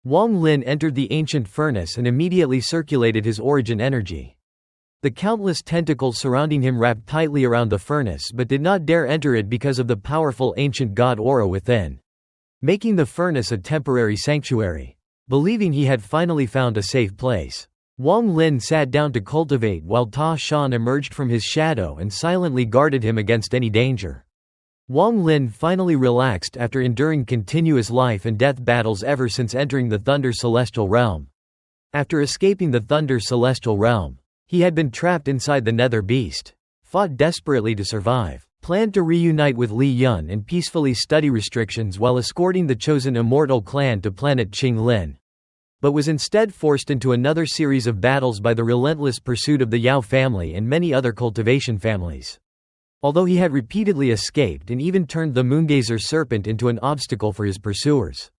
Wong Lin entered the ancient furnace and immediately circulated his origin energy. The countless tentacles surrounding him wrapped tightly around the furnace but did not dare enter it because of the powerful ancient god aura within, making the furnace a temporary sanctuary. Believing he had finally found a safe place, Wong Lin sat down to cultivate while Ta Shan emerged from his shadow and silently guarded him against any danger. Wong Lin finally relaxed after enduring continuous life and death battles ever since entering the Thunder Celestial Realm. After escaping the Thunder Celestial Realm, he had been trapped inside the Nether Beast, fought desperately to survive, planned to reunite with Li Yun and peacefully study restrictions while escorting the chosen immortal clan to planet Qinglin, but was instead forced into another series of battles by the relentless pursuit of the Yao family and many other cultivation families. Although he had repeatedly escaped and even turned the Moongazer Serpent into an obstacle for his pursuers,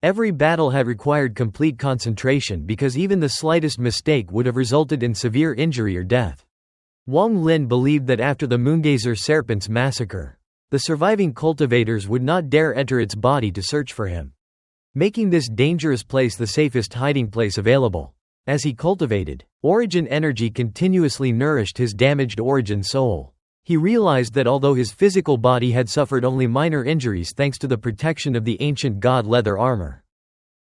every battle had required complete concentration because even the slightest mistake would have resulted in severe injury or death. Wong Lin believed that after the Moongazer Serpent's massacre, the surviving cultivators would not dare enter its body to search for him, making this dangerous place the safest hiding place available. As he cultivated, origin energy continuously nourished his damaged origin soul. He realized that although his physical body had suffered only minor injuries thanks to the protection of the ancient god leather armor,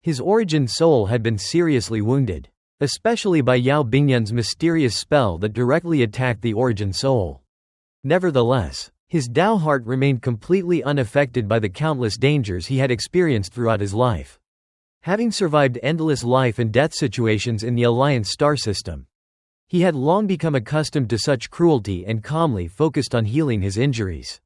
his origin soul had been seriously wounded, especially by Yao Bingyun's mysterious spell that directly attacked the origin soul. Nevertheless, his Dao heart remained completely unaffected by the countless dangers he had experienced throughout his life. Having survived endless life and death situations in the Alliance star system, he had long become accustomed to such cruelty and calmly focused on healing his injuries.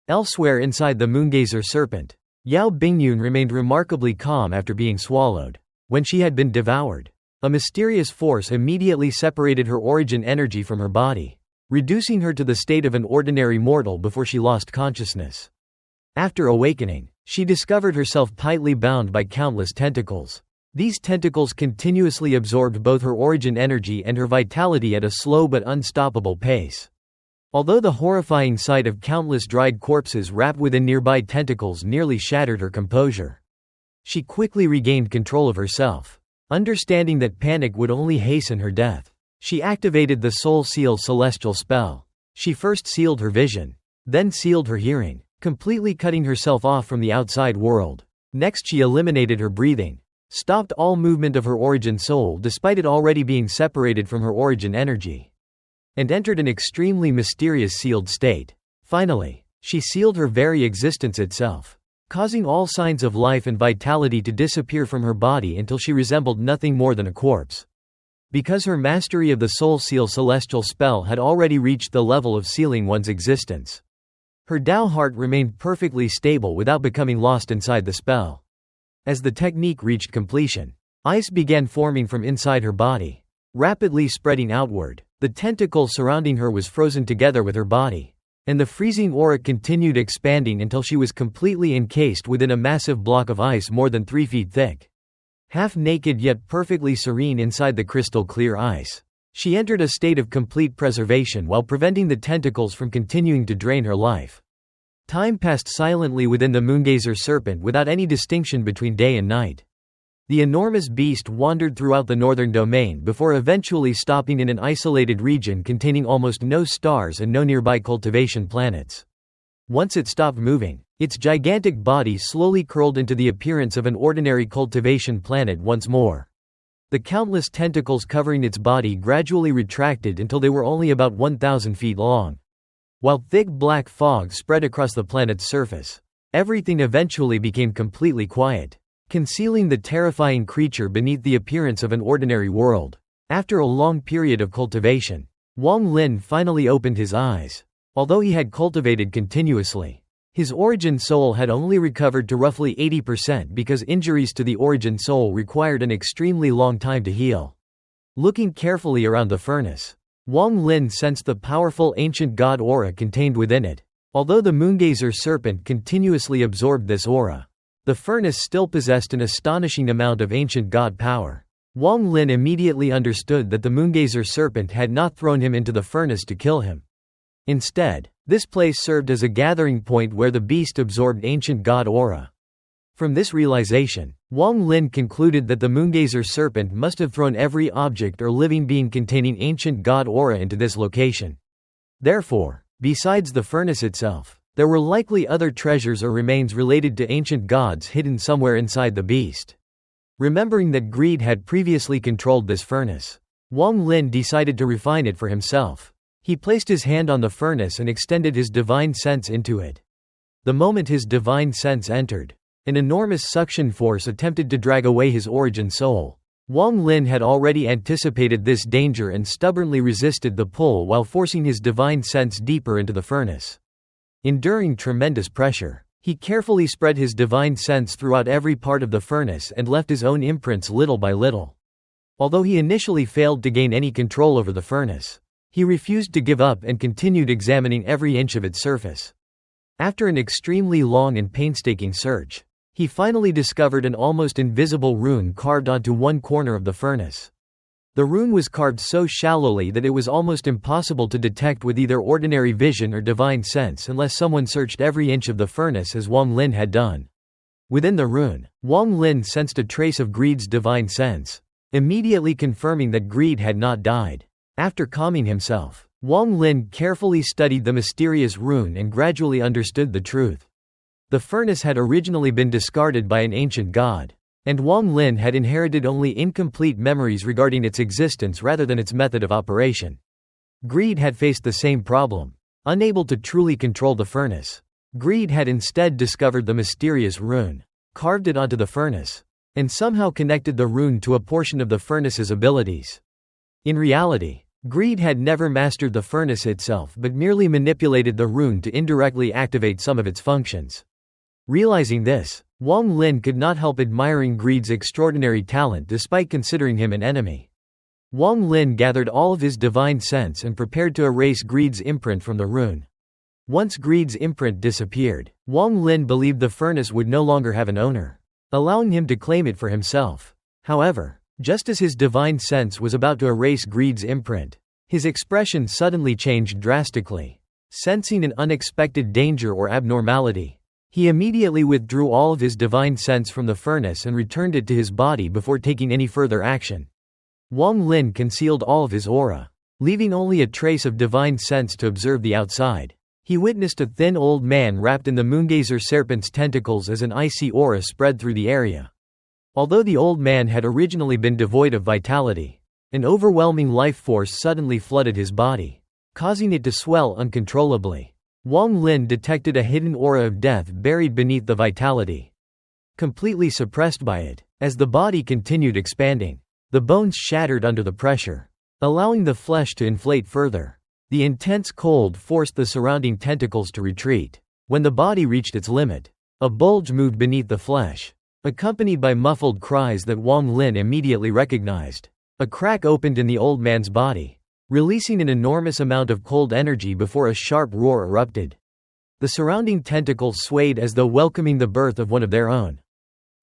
Elsewhere inside the Moongazer Serpent, Yao Bingyun remained remarkably calm after being swallowed. When she had been devoured, a mysterious force immediately separated her origin energy from her body, reducing her to the state of an ordinary mortal before she lost consciousness. After awakening, she discovered herself tightly bound by countless tentacles. These tentacles continuously absorbed both her origin energy and her vitality at a slow but unstoppable pace. Although the horrifying sight of countless dried corpses wrapped within nearby tentacles nearly shattered her composure, she quickly regained control of herself. Understanding that panic would only hasten her death, she activated the Soul Seal celestial spell. She first sealed her vision, then sealed her hearing, completely cutting herself off from the outside world. Next she eliminated her breathing, stopped all movement of her origin soul despite it already being separated from her origin energy, and entered an extremely mysterious sealed state. Finally, she sealed her very existence itself, causing all signs of life and vitality to disappear from her body until she resembled nothing more than a corpse. Because her mastery of the Soul Seal celestial spell had already reached the level of sealing one's existence, her Dao heart remained perfectly stable without becoming lost inside the spell. As the technique reached completion, ice began forming from inside her body, rapidly spreading outward. The tentacle surrounding her was frozen together with her body, and the freezing aura continued expanding until she was completely encased within a massive block of ice more than 3 feet thick. Half naked yet perfectly serene inside the crystal clear ice, she entered a state of complete preservation while preventing the tentacles from continuing to drain her life. Time passed silently within the Moongazer Serpent without any distinction between day and night. The enormous beast wandered throughout the northern domain before eventually stopping in an isolated region containing almost no stars and no nearby cultivation planets. Once it stopped moving, its gigantic body slowly curled into the appearance of an ordinary cultivation planet once more. The countless tentacles covering its body gradually retracted until they were only about 1,000 feet long. While thick black fog spread across the planet's surface, everything eventually became completely quiet, concealing the terrifying creature beneath the appearance of an ordinary world. After a long period of cultivation, Wong Lin finally opened his eyes. Although he had cultivated continuously, his origin soul had only recovered to roughly 80% because injuries to the origin soul required an extremely long time to heal. Looking carefully around the furnace, Wong Lin sensed the powerful ancient god aura contained within it. Although the Moongazer Serpent continuously absorbed this aura, the furnace still possessed an astonishing amount of ancient god power. Wong Lin immediately understood that the Moongazer Serpent had not thrown him into the furnace to kill him. Instead, this place served as a gathering point where the beast absorbed ancient god aura. From this realization, Wong Lin concluded that the Moongazer Serpent must have thrown every object or living being containing ancient god aura into this location. Therefore, besides the furnace itself, there were likely other treasures or remains related to ancient gods hidden somewhere inside the beast. Remembering that greed had previously controlled this furnace, Wong Lin decided to refine it for himself. He placed his hand on the furnace and extended his divine sense into it. The moment his divine sense entered, an enormous suction force attempted to drag away his origin soul. Wong Lin had already anticipated this danger and stubbornly resisted the pull while forcing his divine sense deeper into the furnace. Enduring tremendous pressure, he carefully spread his divine sense throughout every part of the furnace and left his own imprints little by little. Although he initially failed to gain any control over the furnace, he refused to give up and continued examining every inch of its surface. After an extremely long and painstaking search, he finally discovered an almost invisible rune carved onto one corner of the furnace. The rune was carved so shallowly that it was almost impossible to detect with either ordinary vision or divine sense unless someone searched every inch of the furnace as Wong Lin had done. Within the rune, Wong Lin sensed a trace of greed's divine sense, immediately confirming that greed had not died. After calming himself, Wong Lin carefully studied the mysterious rune and gradually understood the truth. The furnace had originally been discarded by an ancient god, and Wong Lin had inherited only incomplete memories regarding its existence rather than its method of operation. Greed had faced the same problem. Unable to truly control the furnace, Greed had instead discovered the mysterious rune, carved it onto the furnace, and somehow connected the rune to a portion of the furnace's abilities. In reality, Greed had never mastered the furnace itself but merely manipulated the rune to indirectly activate some of its functions. Realizing this, Wong Lin could not help admiring Greed's extraordinary talent despite considering him an enemy. Wong Lin gathered all of his divine sense and prepared to erase Greed's imprint from the rune. Once Greed's imprint disappeared, Wong Lin believed the furnace would no longer have an owner, allowing him to claim it for himself. However, just as his divine sense was about to erase Greed's imprint, his expression suddenly changed drastically. Sensing an unexpected danger or abnormality, he immediately withdrew all of his divine sense from the furnace and returned it to his body before taking any further action. Wong Lin concealed all of his aura, leaving only a trace of divine sense to observe the outside. He witnessed a thin old man wrapped in the Moongazer Serpent's tentacles as an icy aura spread through the area. Although the old man had originally been devoid of vitality, an overwhelming life force suddenly flooded his body, causing it to swell uncontrollably. Wong Lin detected a hidden aura of death buried beneath the vitality. Completely suppressed by it, as the body continued expanding, the bones shattered under the pressure, allowing the flesh to inflate further. The intense cold forced the surrounding tentacles to retreat. When the body reached its limit, a bulge moved beneath the flesh, accompanied by muffled cries that Wong Lin immediately recognized. A crack opened in the old man's body, releasing an enormous amount of cold energy before a sharp roar erupted. The surrounding tentacles swayed as though welcoming the birth of one of their own.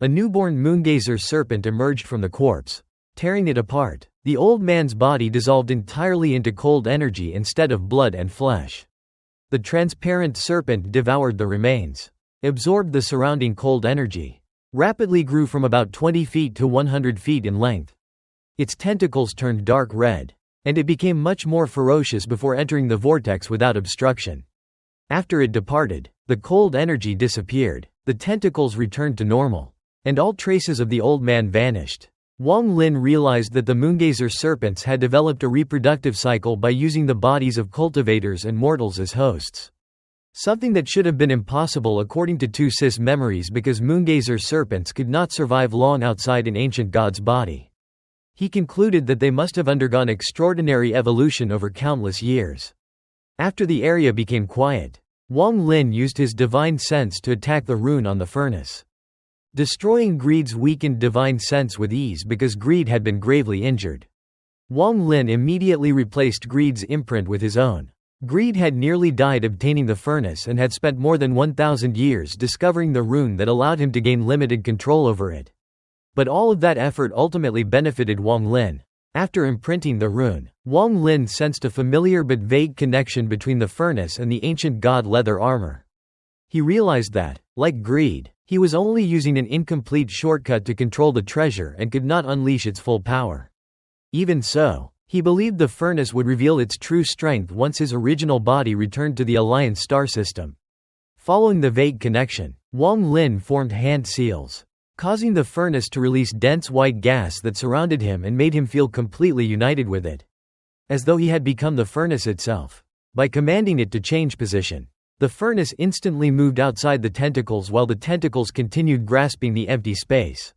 A newborn Moongazer serpent emerged from the corpse, tearing it apart. The old man's body dissolved entirely into cold energy instead of blood and flesh. The transparent serpent devoured the remains, absorbed the surrounding cold energy, rapidly grew from about 20 feet to 100 feet in length. Its tentacles turned dark red, and it became much more ferocious before entering the vortex without obstruction. After it departed, the cold energy disappeared, the tentacles returned to normal, and all traces of the old man vanished. Wong Lin realized that the Moongazer serpents had developed a reproductive cycle by using the bodies of cultivators and mortals as hosts. Something that should have been impossible according to Tu Sis memories because Moongazer serpents could not survive long outside an ancient god's body. He concluded that they must have undergone extraordinary evolution over countless years. After the area became quiet, Wong Lin used his divine sense to attack the rune on the furnace, destroying Greed's weakened divine sense with ease because Greed had been gravely injured. Wong Lin immediately replaced Greed's imprint with his own. Greed had nearly died obtaining the furnace and had spent more than 1,000 years discovering the rune that allowed him to gain limited control over it. But all of that effort ultimately benefited Wong Lin. After imprinting the rune, Wong Lin sensed a familiar but vague connection between the furnace and the ancient god leather armor. He realized that, like Greed, he He was only using an incomplete shortcut to control the treasure and could not unleash its full power. Even so, he believed the furnace would reveal its true strength once his original body returned to the Alliance star system. Following the vague connection, Wong Lin formed hand seals, causing the furnace to release dense white gas that surrounded him and made him feel completely united with it, as though he had become the furnace itself. By commanding it to change position, the furnace instantly moved outside the tentacles while the tentacles continued grasping the empty space.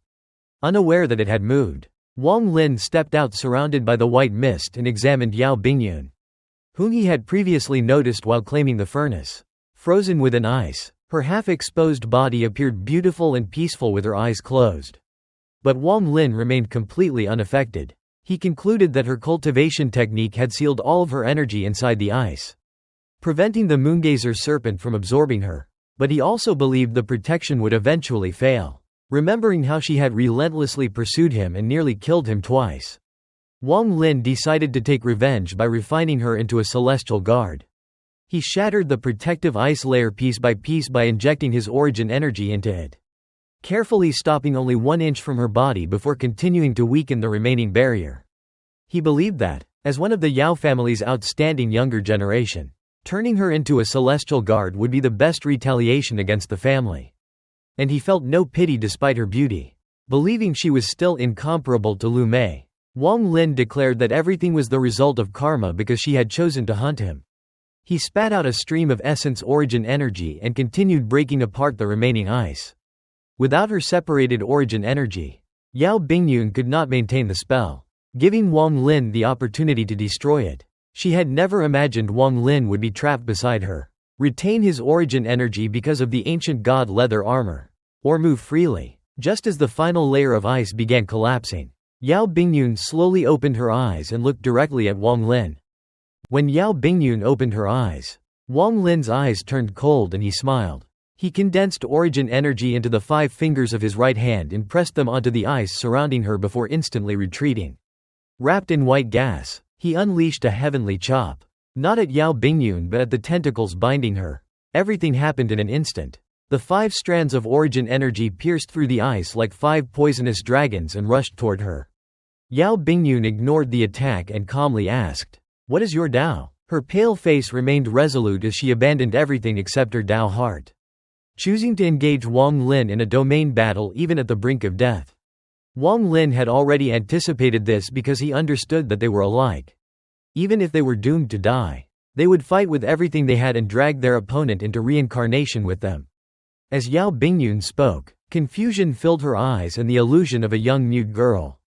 Unaware that it had moved, Wong Lin stepped out surrounded by the white mist and examined Yao Bingyun, whom he had previously noticed while claiming the furnace. Frozen within ice, her half-exposed body appeared beautiful and peaceful with her eyes closed. But Wong Lin remained completely unaffected. He concluded that her cultivation technique had sealed all of her energy inside the ice, preventing the Moongazer Serpent from absorbing her. But he also believed the protection would eventually fail. Remembering how she had relentlessly pursued him and nearly killed him twice, Wong Lin decided to take revenge by refining her into a celestial guard. He shattered the protective ice layer piece by injecting his origin energy into it, carefully stopping only 1 inch from her body before continuing to weaken the remaining barrier. He believed that, as one of the Yao family's outstanding younger generation, turning her into a celestial guard would be the best retaliation against the family. And he felt no pity despite her beauty. Believing she was still incomparable to Lu Mei, Wong Lin declared that everything was the result of karma because she had chosen to hunt him. He spat out a stream of essence origin energy and continued breaking apart the remaining ice. Without her separated origin energy, Yao Bingyun could not maintain the spell, giving Wong Lin the opportunity to destroy it. She had never imagined Wong Lin would be trapped beside her, retain his origin energy because of the ancient god leather armor, or move freely. Just as the final layer of ice began collapsing, Yao Bingyun slowly opened her eyes and looked directly at Wong Lin. When Yao Bingyun opened her eyes, Wong Lin's eyes turned cold and he smiled. He condensed origin energy into the 5 fingers of his right hand and pressed them onto the ice surrounding her before instantly retreating. Wrapped in white gas, he unleashed a heavenly chop. Not at Yao Bingyun but at the tentacles binding her. Everything happened in an instant. The 5 strands of origin energy pierced through the ice like 5 poisonous dragons and rushed toward her. Yao Bingyun ignored the attack and calmly asked, "What is your Dao?" Her pale face remained resolute as she abandoned everything except her Dao heart, choosing to engage Wong Lin in a domain battle even at the brink of death. Wong Lin had already anticipated this because he understood that they were alike. Even if they were doomed to die, they would fight with everything they had and drag their opponent into reincarnation with them. As Yao Bingyun spoke, confusion filled her eyes and the illusion of a young nude girl,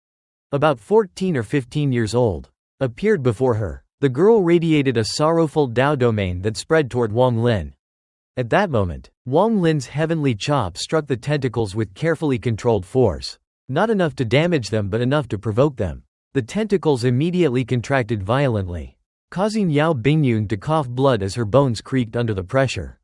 about 14 or 15 years old, appeared before her. The girl radiated a sorrowful Dao domain that spread toward Wong Lin. At that moment, Wong Lin's heavenly chop struck the tentacles with carefully controlled force. Not enough to damage them but enough to provoke them. The tentacles immediately contracted violently, causing Yao Bingyun to cough blood as her bones creaked under the pressure.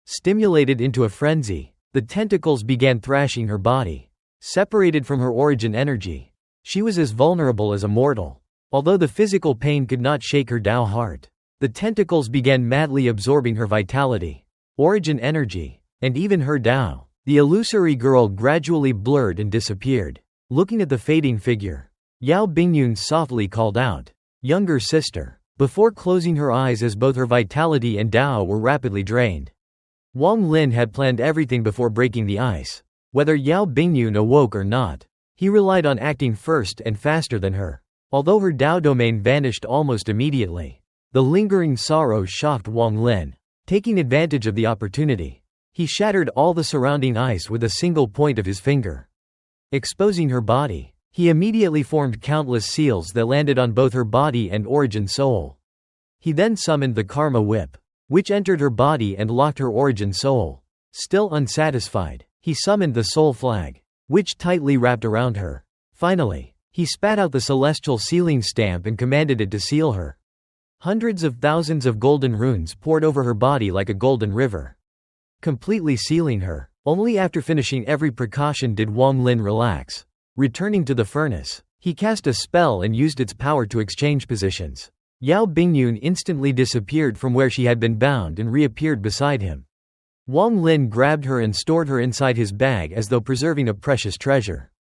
Stimulated into a frenzy, the tentacles began thrashing her body. Separated from her origin energy, she was as vulnerable as a mortal. Although the physical pain could not shake her Dao heart, the tentacles began madly absorbing her vitality, origin energy, and even her Dao. The illusory girl gradually blurred and disappeared. Looking at the fading figure, Yao Bingyun softly called out, "Younger sister," before closing her eyes as both her vitality and Dao were rapidly drained. Wong Lin had planned everything before breaking the ice. Whether Yao Bingyun awoke or not, he relied on acting first and faster than her. Although her Dao domain vanished almost immediately, the lingering sorrow shocked Wong Lin. Taking advantage of the opportunity, he shattered all the surrounding ice with a single point of his finger. Exposing her body, he immediately formed countless seals that landed on both her body and origin soul. He then summoned the Karma Whip, which entered her body and locked her origin soul. Still unsatisfied, he summoned the Soul Flag, which tightly wrapped around her. Finally, he spat out the celestial sealing stamp and commanded it to seal her. Hundreds of thousands of golden runes poured over her body like a golden river, completely sealing her. Only after finishing every precaution did Wong Lin relax. Returning to the furnace, he cast a spell and used its power to exchange positions. Yao Bingyun instantly disappeared from where she had been bound and reappeared beside him. Wong Lin grabbed her and stored her inside his bag as though preserving a precious treasure.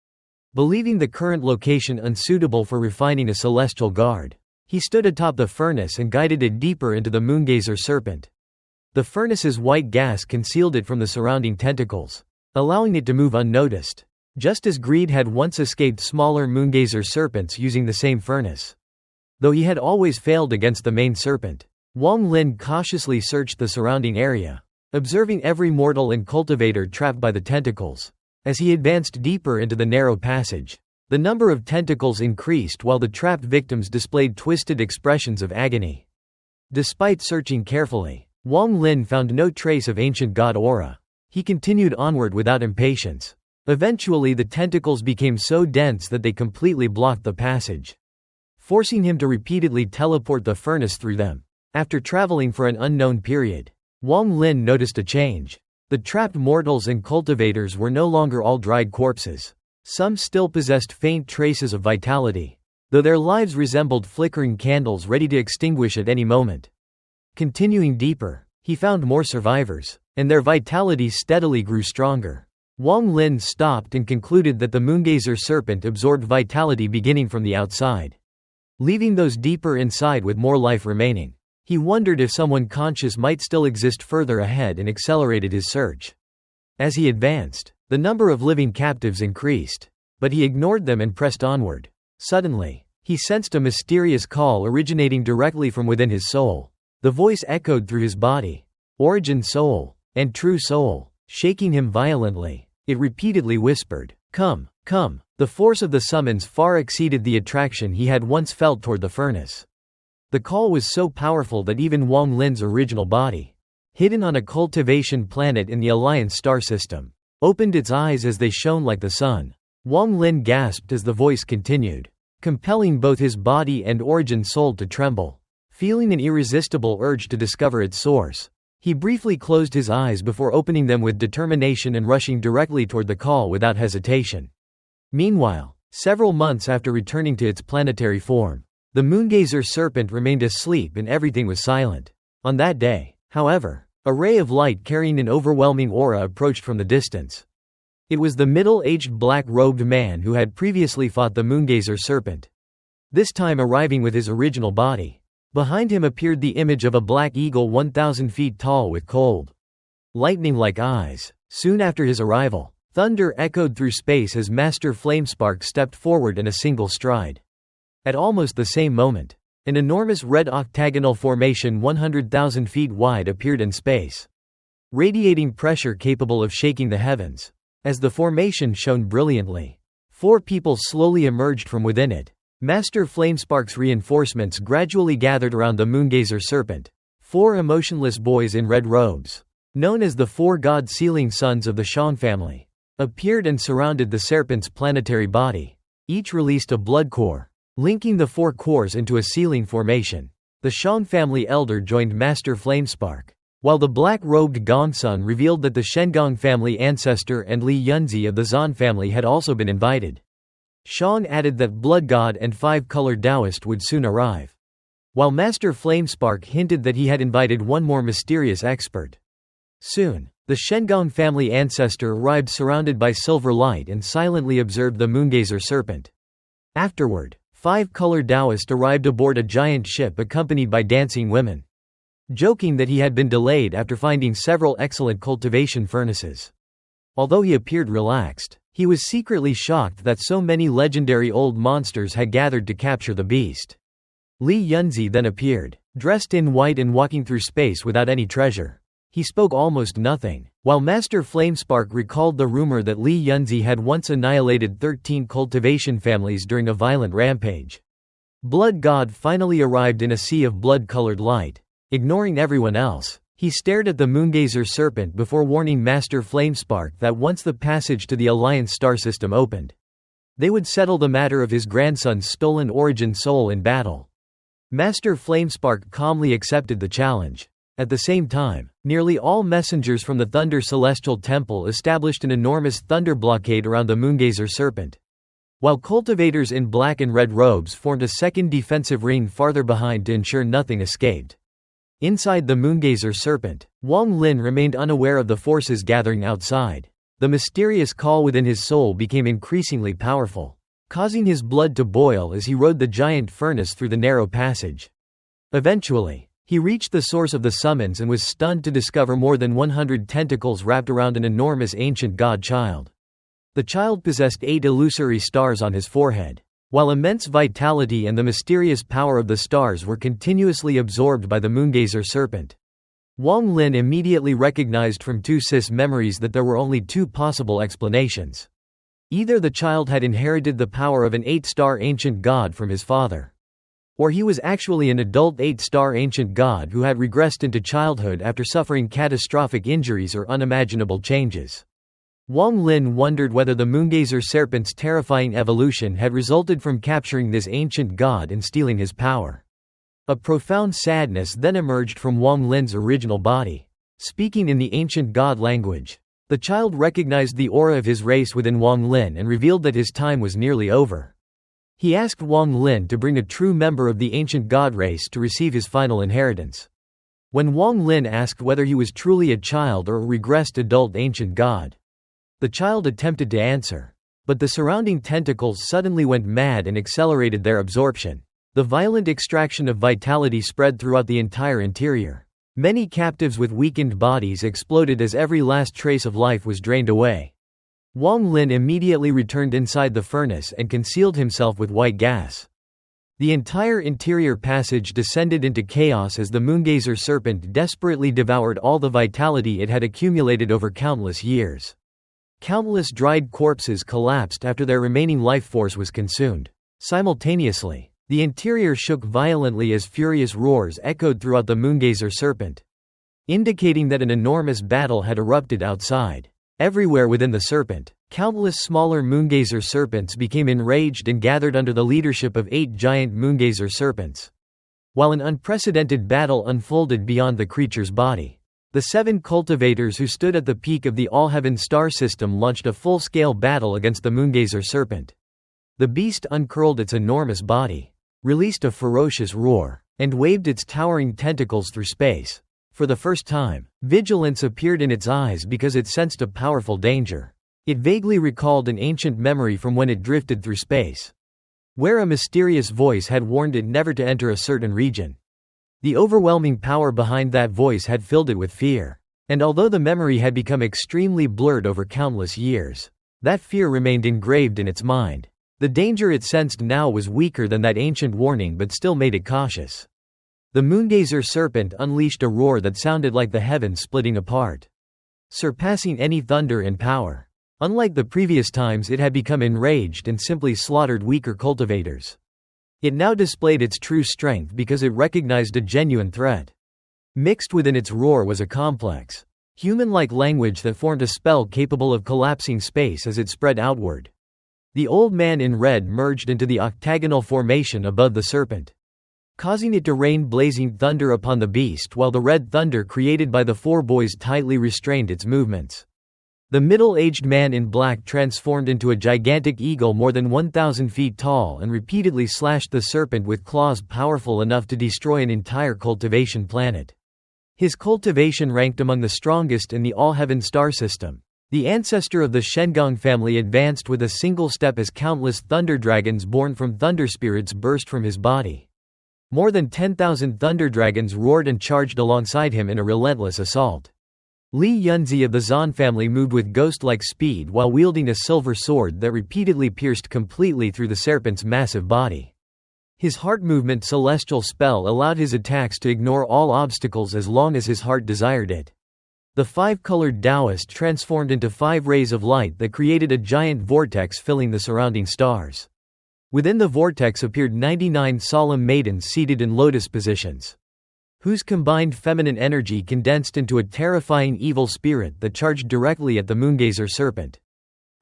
Believing the current location unsuitable for refining a celestial guard, he stood atop the furnace and guided it deeper into the Moongazer Serpent. The furnace's white gas concealed it from the surrounding tentacles, allowing it to move unnoticed, just as Greed had once escaped smaller Moongazer serpents using the same furnace. Though he had always failed against the main serpent, Wong Lin cautiously searched the surrounding area, observing every mortal and cultivator trapped by the tentacles. As he advanced deeper into the narrow passage, the number of tentacles increased while the trapped victims displayed twisted expressions of agony. Despite searching carefully, Wong Lin found no trace of ancient god aura. He continued onward without impatience. Eventually the tentacles became so dense that they completely blocked the passage, forcing him to repeatedly teleport the furnace through them. After traveling for an unknown period, Wong Lin noticed a change. The trapped mortals and cultivators were no longer all dried corpses. Some still possessed faint traces of vitality, though their lives resembled flickering candles ready to extinguish at any moment. Continuing deeper, he found more survivors, and their vitality steadily grew stronger. Wong Lin stopped and concluded that the Moongazer Serpent absorbed vitality beginning from the outside, leaving those deeper inside with more life remaining. He wondered if someone conscious might still exist further ahead and accelerated his search. As he advanced, the number of living captives increased, but he ignored them and pressed onward. Suddenly, he sensed a mysterious call originating directly from within his soul. The voice echoed through his body. Origin soul, and true soul, shaking him violently. It repeatedly whispered, "Come, come." The force of the summons far exceeded the attraction he had once felt toward the furnace. The call was so powerful that even Wong Lin's original body, hidden on a cultivation planet in the Alliance star system, opened its eyes as they shone like the sun. Wong Lin gasped as the voice continued, compelling both his body and origin soul to tremble. Feeling an irresistible urge to discover its source, he briefly closed his eyes before opening them with determination and rushing directly toward the call without hesitation. Meanwhile, several months after returning to its planetary form, the Moongazer Serpent remained asleep and everything was silent. On that day, however, a ray of light carrying an overwhelming aura approached from the distance. It was the middle-aged black-robed man who had previously fought the Moongazer Serpent, this time arriving with his original body. Behind him appeared the image of a black eagle 1,000 feet tall with cold, lightning-like eyes. Soon after his arrival, thunder echoed through space as Master Flamespark stepped forward in a single stride. At almost the same moment, an enormous red octagonal formation 100,000 feet wide appeared in space, radiating pressure capable of shaking the heavens. As the formation shone brilliantly, 4 people slowly emerged from within it. Master Flamespark's reinforcements gradually gathered around the Moongazer Serpent. 4 emotionless boys in red robes, known as the 4 God-sealing sons of the Shan family, appeared and surrounded the Serpent's planetary body. Each released a blood core, linking the 4 cores into a sealing formation. The Shan family elder joined Master Flamespark, while the black-robed Gongsun revealed that the Shengong family ancestor and Li Yunzi of the Zan family had also been invited. Shan added that Blood God and 5-colored Taoist would soon arrive, while Master Flamespark hinted that he had invited one more mysterious expert. Soon, the Shengong family ancestor arrived surrounded by silver light and silently observed the Moongazer Serpent. Afterward, 5-colored Taoist arrived aboard a giant ship accompanied by dancing women, joking that he had been delayed after finding several excellent cultivation furnaces. Although he appeared relaxed, he was secretly shocked that so many legendary old monsters had gathered to capture the beast. Li Yunzi then appeared, dressed in white and walking through space without any treasure. He spoke almost nothing, while Master Flamespark recalled the rumor that Li Yunzi had once annihilated 13 cultivation families during a violent rampage. Blood God finally arrived in a sea of blood-colored light. Ignoring everyone else, he stared at the Moongazer Serpent before warning Master Flamespark that once the passage to the Alliance star system opened, they would settle the matter of his grandson's stolen origin soul in battle. Master Flamespark calmly accepted the challenge. At the same time, nearly all messengers from the Thunder Celestial Temple established an enormous thunder blockade around the Moongazer Serpent, while cultivators in black and red robes formed a second defensive ring farther behind to ensure nothing escaped. Inside the Moongazer Serpent, Wong Lin remained unaware of the forces gathering outside. The mysterious call within his soul became increasingly powerful, causing his blood to boil as he rode the giant furnace through the narrow passage. Eventually, he reached the source of the summons and was stunned to discover more than 100 tentacles wrapped around an enormous ancient god child. The child possessed 8 illusory stars on his forehead. While immense vitality and the mysterious power of the stars were continuously absorbed by the Moongazer Serpent, Wong Lin immediately recognized from Tu Sis memories that there were only 2 possible explanations. Either the child had inherited the power of an 8-star ancient god from his father, or he was actually an adult 8-star ancient god who had regressed into childhood after suffering catastrophic injuries or unimaginable changes. Wong Lin wondered whether the Moongazer Serpent's terrifying evolution had resulted from capturing this ancient god and stealing his power. A profound sadness then emerged from Wong Lin's original body. Speaking in the ancient god language, the child recognized the aura of his race within Wong Lin and revealed that his time was nearly over. He asked Wong Lin to bring a true member of the ancient god race to receive his final inheritance. When Wong Lin asked whether he was truly a child or a regressed adult ancient god, the child attempted to answer, but the surrounding tentacles suddenly went mad and accelerated their absorption. The violent extraction of vitality spread throughout the entire interior. Many captives with weakened bodies exploded as every last trace of life was drained away. Wong Lin immediately returned inside the furnace and concealed himself with white gas. The entire interior passage descended into chaos as the Moongazer Serpent desperately devoured all the vitality it had accumulated over countless years. Countless dried corpses collapsed after their remaining life force was consumed. Simultaneously, the interior shook violently as furious roars echoed throughout the Moongazer Serpent, indicating that an enormous battle had erupted outside. Everywhere within the serpent, countless smaller Moongazer serpents became enraged and gathered under the leadership of 8 giant Moongazer serpents. While an unprecedented battle unfolded beyond the creature's body, the 7 cultivators who stood at the peak of the All-Heaven star system launched a full-scale battle against the Moongazer serpent. The beast uncurled its enormous body, released a ferocious roar, and waved its towering tentacles through space. For the first time, vigilance appeared in its eyes because it sensed a powerful danger. It vaguely recalled an ancient memory from when it drifted through space, where a mysterious voice had warned it never to enter a certain region. The overwhelming power behind that voice had filled it with fear. And although the memory had become extremely blurred over countless years, that fear remained engraved in its mind. The danger it sensed now was weaker than that ancient warning but still made it cautious. The Moongazer Serpent unleashed a roar that sounded like the heavens splitting apart, surpassing any thunder in power. Unlike the previous times, it had become enraged and simply slaughtered weaker cultivators. It now displayed its true strength because it recognized a genuine threat. Mixed within its roar was a complex, human-like language that formed a spell capable of collapsing space as it spread outward. The old man in red merged into the octagonal formation above the serpent, causing it to rain blazing thunder upon the beast, while the red thunder created by the 4 boys tightly restrained its movements. The middle-aged man in black transformed into a gigantic eagle more than 1,000 feet tall and repeatedly slashed the serpent with claws powerful enough to destroy an entire cultivation planet. His cultivation ranked among the strongest in the All-Heaven star system. The ancestor of the Shengong family advanced with a single step as countless thunder dragons born from thunder spirits burst from his body. More than 10,000 thunder dragons roared and charged alongside him in a relentless assault. Li Yunzi of the Zan family moved with ghost-like speed while wielding a silver sword that repeatedly pierced completely through the serpent's massive body. His heart movement celestial spell allowed his attacks to ignore all obstacles as long as his heart desired it. The 5-colored Taoist transformed into 5 rays of light that created a giant vortex filling the surrounding stars. Within the vortex appeared 99 solemn maidens seated in lotus positions, whose combined feminine energy condensed into a terrifying evil spirit that charged directly at the Moongazer serpent.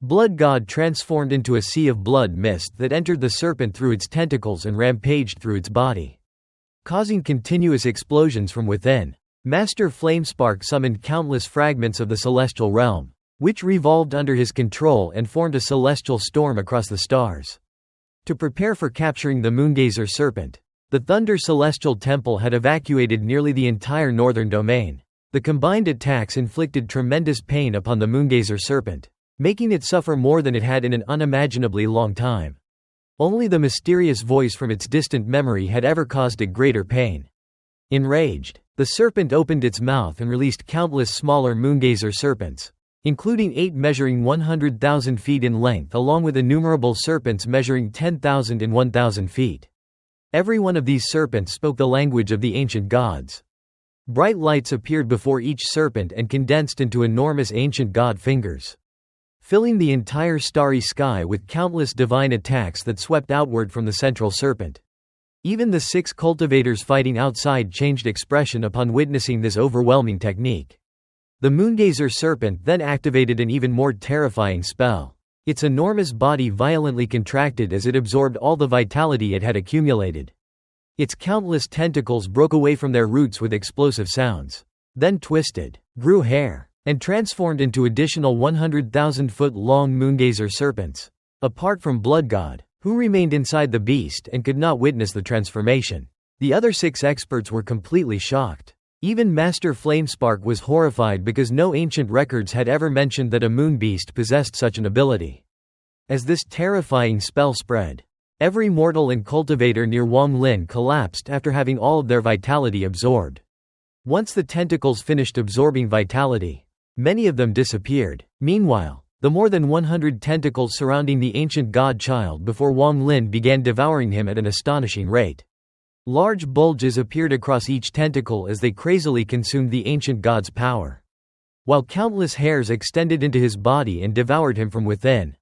Blood God transformed into a sea of blood mist that entered the serpent through its tentacles and rampaged through its body, causing continuous explosions from within. Master Flamespark summoned countless fragments of the celestial realm, which revolved under his control and formed a celestial storm across the stars. To prepare for capturing the Moongazer serpent, The Thunder Celestial Temple had evacuated nearly the entire northern domain. The combined attacks inflicted tremendous pain upon the Moongazer Serpent, making it suffer more than it had in an unimaginably long time. Only the mysterious voice from its distant memory had ever caused it greater pain. Enraged, the serpent opened its mouth and released countless smaller Moongazer serpents, including 8 measuring 100,000 feet in length along with innumerable serpents measuring 10,000 and 1,000 feet. Every one of these serpents spoke the language of the ancient gods. Bright lights appeared before each serpent and condensed into enormous ancient god fingers, filling the entire starry sky with countless divine attacks that swept outward from the central serpent. Even the 6 cultivators fighting outside changed expression upon witnessing this overwhelming technique. The Moongazer Serpent then activated an even more terrifying spell. Its enormous body violently contracted as it absorbed all the vitality it had accumulated. Its countless tentacles broke away from their roots with explosive sounds, then twisted, grew hair, and transformed into additional 100,000-foot-long Moongazer serpents. Apart from Blood God, who remained inside the beast and could not witness the transformation, the other 6 experts were completely shocked. Even Master Flamespark was horrified because no ancient records had ever mentioned that a moon beast possessed such an ability. As this terrifying spell spread, every mortal and cultivator near Wong Lin collapsed after having all of their vitality absorbed. Once the tentacles finished absorbing vitality, many of them disappeared. Meanwhile, the more than 100 tentacles surrounding the ancient god-child before Wong Lin began devouring him at an astonishing rate. Large bulges appeared across each tentacle as they crazily consumed the ancient god's power, while countless hairs extended into his body and devoured him from within.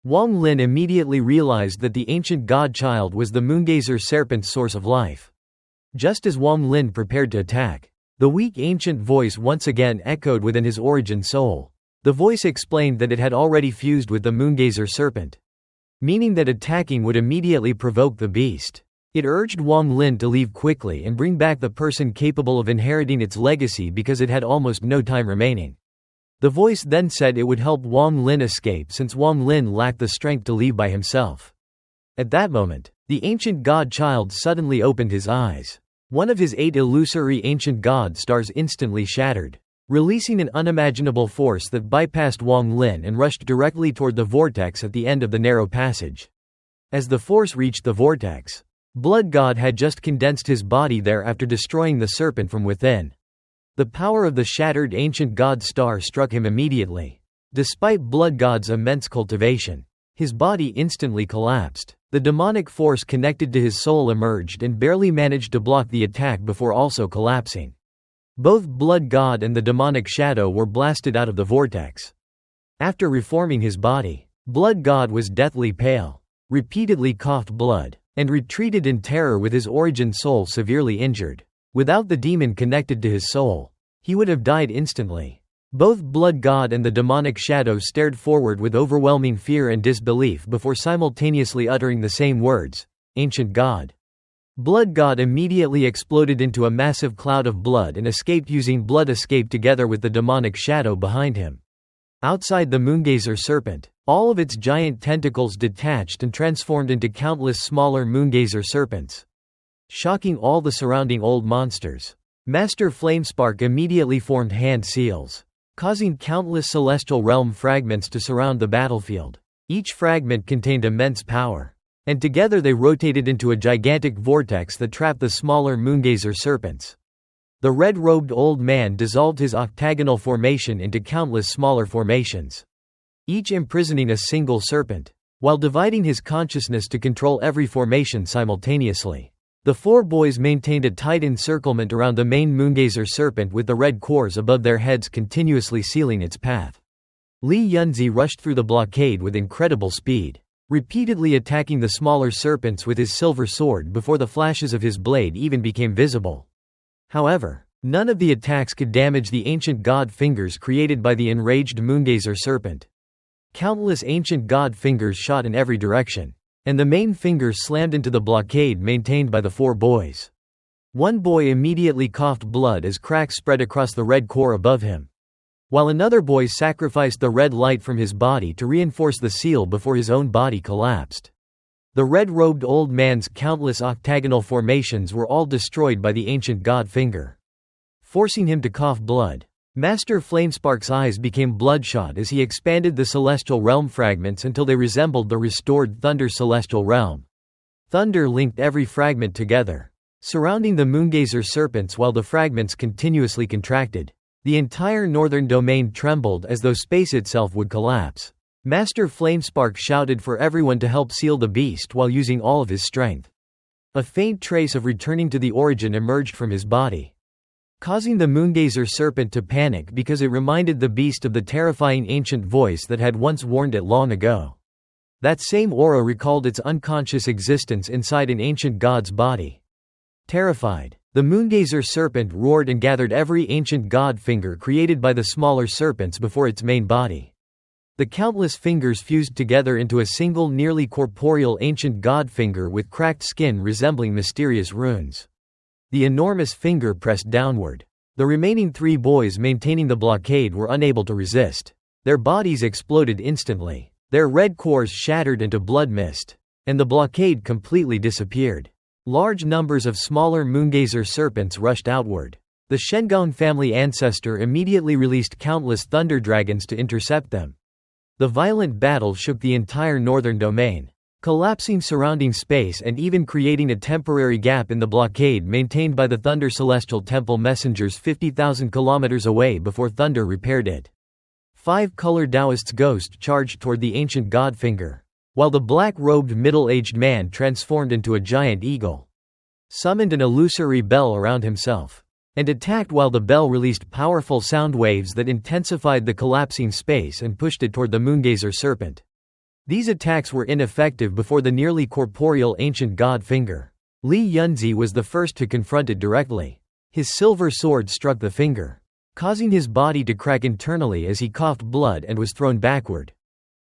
Wong Lin immediately realized that the ancient god-child was the Moongazer Serpent's source of life. Just as Wong Lin prepared to attack, the weak ancient voice once again echoed within his origin soul. The voice explained that it had already fused with the Moongazer Serpent, meaning that attacking would immediately provoke the beast. It urged Wong Lin to leave quickly and bring back the person capable of inheriting its legacy because it had almost no time remaining. The voice then said it would help Wong Lin escape since Wong Lin lacked the strength to leave by himself. At that moment, the ancient god-child suddenly opened his eyes. One of his 8 illusory ancient god stars instantly shattered, releasing an unimaginable force that bypassed Wong Lin and rushed directly toward the vortex at the end of the narrow passage. As the force reached the vortex, Blood God had just condensed his body there after destroying the serpent from within. The power of the shattered ancient god star struck him immediately. Despite Blood God's immense cultivation, his body instantly collapsed. The demonic force connected to his soul emerged and barely managed to block the attack before also collapsing. Both Blood God and the demonic shadow were blasted out of the vortex. After reforming his body, Blood God was deathly pale, repeatedly coughed blood, and retreated in terror with his origin soul severely injured. Without the demon connected to his soul, he would have died instantly. Both Blood God and the demonic shadow stared forward with overwhelming fear and disbelief before simultaneously uttering the same words, "Ancient God." Blood God immediately exploded into a massive cloud of blood and escaped using blood escape together with the demonic shadow behind him. Outside the Moongazer Serpent, all of its giant tentacles detached and transformed into countless smaller Moongazer serpents, shocking all the surrounding old monsters. Master Flamespark immediately formed hand seals, causing countless celestial realm fragments to surround the battlefield. Each fragment contained immense power, and together they rotated into a gigantic vortex that trapped the smaller Moongazer serpents. The red-robed old man dissolved his octagonal formation into countless smaller formations, each imprisoning a single serpent, while dividing his consciousness to control every formation simultaneously. The 4 boys maintained a tight encirclement around the main Moongazer serpent with the red cores above their heads continuously sealing its path. Li Yunzi rushed through the blockade with incredible speed, repeatedly attacking the smaller serpents with his silver sword before the flashes of his blade even became visible. However, none of the attacks could damage the ancient god fingers created by the enraged Moongazer serpent. Countless ancient god fingers shot in every direction, and the main finger slammed into the blockade maintained by the 4 boys. One boy immediately coughed blood as cracks spread across the red core above him, while another boy sacrificed the red light from his body to reinforce the seal before his own body collapsed. The red-robed old man's countless octagonal formations were all destroyed by the ancient god finger, forcing him to cough blood. Master Flamespark's eyes became bloodshot as he expanded the celestial realm fragments until they resembled the restored Thunder celestial realm. Thunder linked every fragment together, surrounding the Moongazer serpents while the fragments continuously contracted. The entire northern domain trembled as though space itself would collapse. Master Flamespark shouted for everyone to help seal the beast while using all of his strength. A faint trace of returning to the origin emerged from his body, causing the Moongazer serpent to panic because it reminded the beast of the terrifying ancient voice that had once warned it long ago. That same aura recalled its unconscious existence inside an ancient god's body. Terrified, the Moongazer serpent roared and gathered every ancient god finger created by the smaller serpents before its main body. The countless fingers fused together into a single nearly corporeal ancient god finger with cracked skin resembling mysterious runes. The enormous finger pressed downward. The remaining 3 boys maintaining the blockade were unable to resist. Their bodies exploded instantly. Their red cores shattered into blood mist, and the blockade completely disappeared. Large numbers of smaller Moongazer serpents rushed outward. The Shengang family ancestor immediately released countless thunder dragons to intercept them. The violent battle shook the entire northern domain, collapsing surrounding space and even creating a temporary gap in the blockade maintained by the Thunder Celestial Temple messengers 50,000 kilometers away before Thunder repaired it. 5 Color Taoist's ghost charged toward the ancient god finger, while the black-robed middle-aged man transformed into a giant eagle, summoned an illusory bell around himself, and attacked while the bell released powerful sound waves that intensified the collapsing space and pushed it toward the Moongazer serpent. These attacks were ineffective before the nearly corporeal ancient god finger. Li Yunzi was the first to confront it directly. His silver sword struck the finger, causing his body to crack internally as he coughed blood and was thrown backward.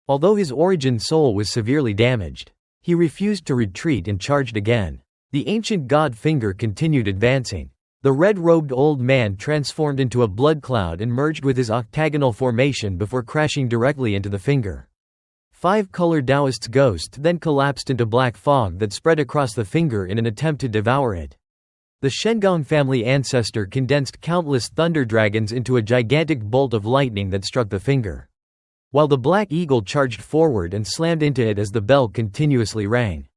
Although his origin soul was severely damaged, he refused to retreat and charged again. The ancient god finger continued advancing. The red-robed old man transformed into a blood cloud and merged with his octagonal formation before crashing directly into the finger. 5 Color Taoist's ghost then collapsed into black fog that spread across the finger in an attempt to devour it. The Shengang family ancestor condensed countless thunder dragons into a gigantic bolt of lightning that struck the finger, while the black eagle charged forward and slammed into it as the bell continuously rang.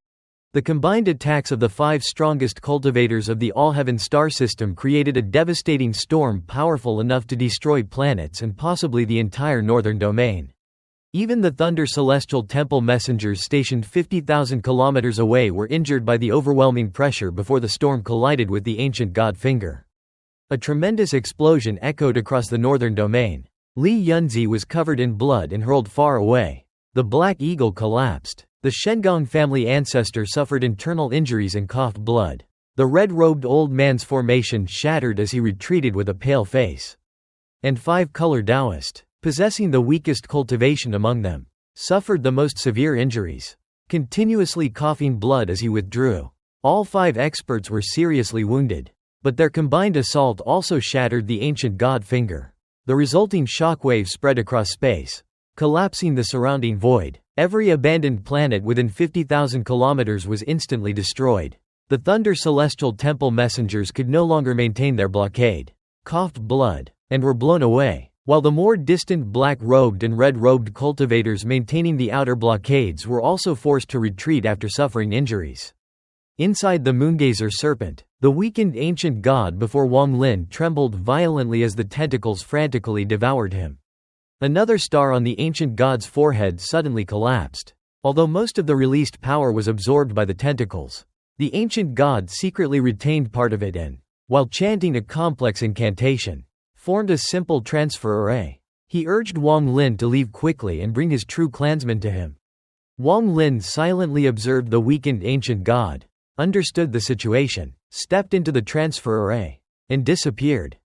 The combined attacks of the 5 strongest cultivators of the All-Heaven star system created a devastating storm powerful enough to destroy planets and possibly the entire northern domain. Even the Thunder Celestial Temple messengers stationed 50,000 kilometers away were injured by the overwhelming pressure before the storm collided with the ancient god finger. A tremendous explosion echoed across the northern domain. Li Yunzi was covered in blood and hurled far away. The Black Eagle collapsed. The Shengang family ancestor suffered internal injuries and coughed blood. The red-robed old man's formation shattered as he retreated with a pale face. And 5 Color Taoist, possessing the weakest cultivation among them, suffered the most severe injuries, continuously coughing blood as he withdrew. All 5 experts were seriously wounded, but their combined assault also shattered the ancient god finger. The resulting shockwave spread across space, collapsing the surrounding void. Every abandoned planet within 50,000 kilometers was instantly destroyed. The Thunder Celestial Temple messengers could no longer maintain their blockade, coughed blood, and were blown away, while the more distant black-robed and red-robed cultivators maintaining the outer blockades were also forced to retreat after suffering injuries. Inside the Moongazer serpent, the weakened ancient god before Wong Lin trembled violently as the tentacles frantically devoured him. Another star on the ancient god's forehead suddenly collapsed. Although most of the released power was absorbed by the tentacles, the ancient god secretly retained part of it and, while chanting a complex incantation, formed a simple transfer array. He urged Wong Lin to leave quickly and bring his true clansmen to him. Wong Lin silently observed the weakened ancient god, understood the situation, stepped into the transfer array, and disappeared.